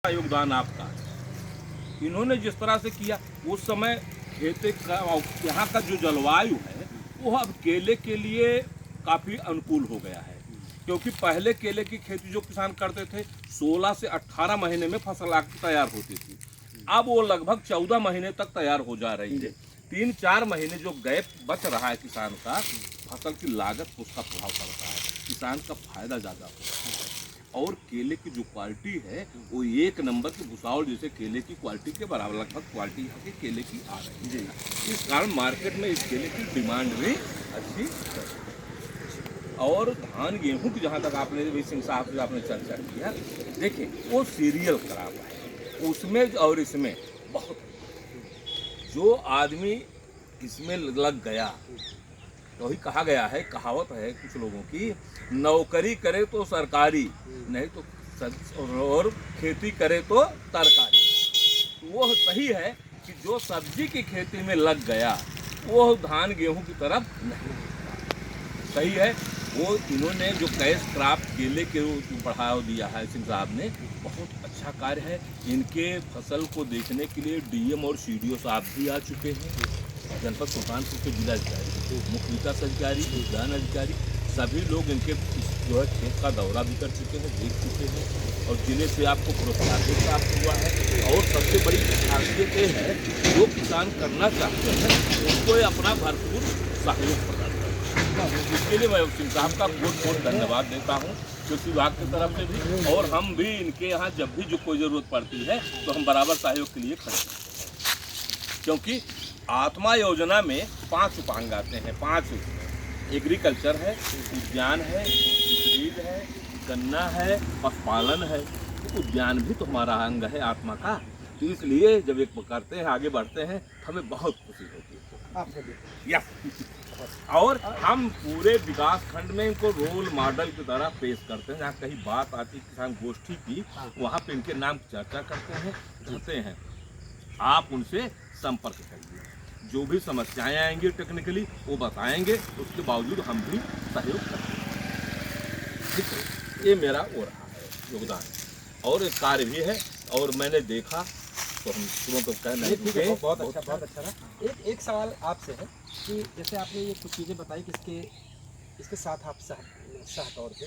योगदान आपका। इन्होंने जिस तरह से किया उस समय खेती का यहाँ का जो जलवायु है वो अब केले के लिए काफ़ी अनुकूल हो गया है, क्योंकि पहले केले की खेती जो किसान करते थे 16 से 18 महीने में फसल आकर तैयार होती थी। अब वो लगभग 14 महीने तक तैयार हो जा रही है। 3-4 महीने जो गैप बच रहा है किसान का, फसल की लागत को उसका प्रभाव पड़ता है, किसान का फायदा ज़्यादा होता है। और केले की जो क्वालिटी है वो एक नंबर के भुसावल जैसे केले की क्वालिटी के बराबर लगभग क्वालिटी यहाँ के केले की आ रही है। इस कारण मार्केट में इस केले की डिमांड भी अच्छी है। और धान गेहूँ की जहाँ तक आपने भी सिंह साहब से आपने चर्चा की है, देखिए वो सीरियल क्रॉप है, उसमें और इसमें बहुत जो आदमी इसमें लग गया तो वही कहा गया है, कहावत है कुछ लोगों की, नौकरी करे तो सरकारी, नहीं तो और खेती करे तो तरकारी। वो सही है कि जो सब्जी की खेती में लग गया वो धान गेहूं की तरफ नहीं सही है। वो इन्होंने जो कैश क्रॉप केले के बढ़ावा दिया है सिंह साहब ने, बहुत अच्छा कार्य है। इनके फसल को देखने के लिए डीएम और सीडीओ साहब भी आ चुके हैं। जनपद सुल्तानपुर के जिला अधिकारी, मुख्य विकास अधिकारी, उद्यान अधिकारी, सभी लोग इनके जो है खेत का दौरा भी कर चुके हैं, देख चुके हैं और जिले से आपको पुरस्कार भी प्राप्त हुआ है। और सबसे बड़ी खासियत ये है, जो किसान करना चाहते हैं उनको अपना भरपूर सहयोग प्रदान करते हैं। इसके लिए मैं सिंह साहब का बहुत बहुत धन्यवाद देता हूँ कृषि विभाग की तरफ से भी, और हम भी इनके यहाँ जब भी जो कोई ज़रूरत पड़ती है तो हम बराबर सहयोग के लिए खड़े हैं। क्योंकि आत्मा योजना में 5 उपांग आते हैं, 5 एग्रीकल्चर है, उद्यान है, सीड है, गन्ना है, पशुपालन है। तो उद्यान भी तो हमारा अंग है आत्मा का। तो इसलिए जब एक करते हैं, आगे बढ़ते हैं, हमें बहुत खुशी होती है। यस, और हम पूरे विकास खंड में इनको रोल मॉडल की तरह पेश करते हैं। जहाँ कहीं बात आती है किसान गोष्ठी की, वहाँ पे इनके नाम की चर्चा करते हैं, कहते हैं आप उनसे संपर्क करिए, जो भी समस्याएं आएंगी टेक्निकली वो बताएंगे, उसके बावजूद हम भी सहयोग करेंगे। ये मेरा हो रहा है योगदान, और एक कार्य भी है, और मैंने देखा तो हम तुरंत तो कह नहीं ठीक है। बहुत अच्छा रहा। एक सवाल आपसे है कि जैसे आपने ये कुछ चीज़ें बताई कि इसके साथ आप सह तौर पे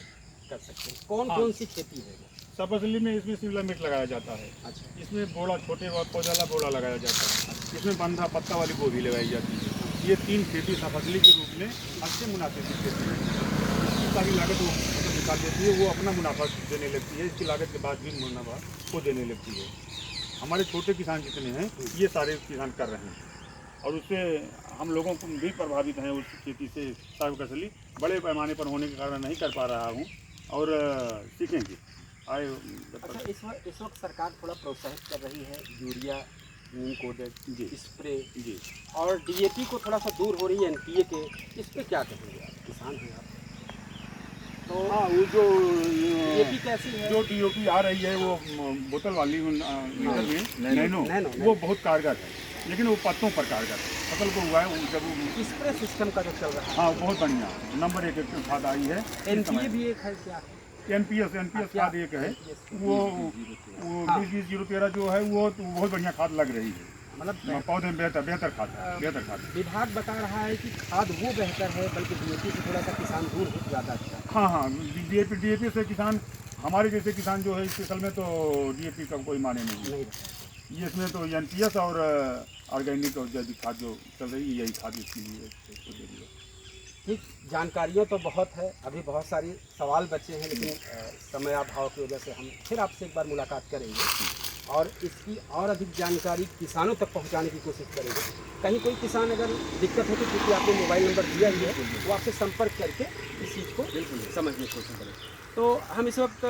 कर सकते हैं, कौन सी खेती है? सफसली में इसमें शिमला मिर्च लगाया जाता है। अच्छा। इसमें बोड़ा, छोटे पौधे वाला बोड़ा लगाया जाता है। इसमें बंधा पत्ता वाली गोभी लगाई जाती है। ये 3 खेती सफसली के रूप में अच्छे मुनाफे की खेती है। इसकी सारी लागत वो मतलब निकाल देती है, वो अपना मुनाफा देने लगती है। इसकी लागत के बाद भी मुनाफा वो देने लगती है। हमारे छोटे किसान जितने हैं ये सारे किसान कर रहे हैं, और उससे हम लोगों को भी प्रभावित हैं। उस खेती से सफसली बड़े पैमाने पर होने के कारण नहीं कर पा रहा हूँ, और सीखेंगे आए। अच्छा, इस वक्त सरकार थोड़ा प्रोत्साहित कर रही है यूरिया, नीम कोडेड स्प्रे जी, और डीएपी को थोड़ा सा दूर हो रही है एनपीए के, इस पर क्या कहेंगे आप? किसान हैं आप तो। हाँ, वो जो डीएपी कैसी है? जो डीओपी आ रही है वो बोतल वाली लीटर में नैनो, वो बहुत कारगर है, लेकिन वो पत्तों पर कारगर है। फसल को हुआ है जब स्प्रे सिस्टम का जो चल रहा है, हाँ बहुत बढ़िया नंबर 1 खाद आई है। एनपीए भी एक है क्या? एनपीएस खाद एक है, वो 20-20-013 जो है वो बहुत बढ़िया खाद लग रही है। मतलब पौधे में बेहतर खाद। विभाग बता रहा है कि खाद वो बेहतर है, बल्कि डीएपी से थोड़ा सा किसान दूर हो ज़्यादा अच्छा। हाँ, डीएपी से किसान, हमारे जैसे किसान जो है इस फसल में तो डीएपी का कोई माने नहीं। ये इसमें तो एनपीएस और ऑर्गेनिक और जैविक खाद जो चल रही है, यही खाद इसके लिए। ठीक, जानकारियों तो बहुत है, अभी बहुत सारी सवाल बचे हैं, लेकिन समयाभाव की वजह से हम फिर आपसे एक बार मुलाकात करेंगे और इसकी और अधिक जानकारी किसानों तक पहुंचाने की कोशिश करेंगे। कहीं कोई किसान अगर दिक्कत होती, क्योंकि आपने मोबाइल नंबर दिया ही है, वो आपसे संपर्क करके इस चीज़ को समझने की कोशिश करें। तो हम इस वक्त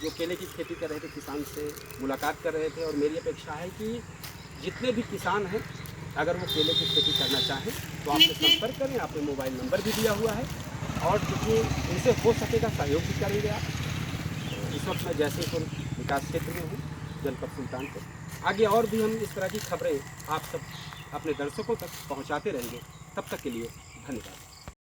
जो केले की खेती कर रहे थे किसान से मुलाकात कर रहे थे, और मेरी अपेक्षा है कि जितने भी किसान हैं अगर वो केले की खेती करना चाहें तो आपसे संपर्क करें। आपने मोबाइल नंबर भी दिया हुआ है, और जितने इनसे हो सकेगा सहयोग भी करेंगे आप। इस वक्त मैं जयसिंहपुर विकास क्षेत्र में हूँ, जनपद सुल्तानपुर। आगे और भी हम इस तरह की खबरें आप सब अपने दर्शकों तक पहुँचाते रहेंगे। तब तक के लिए धन्यवाद।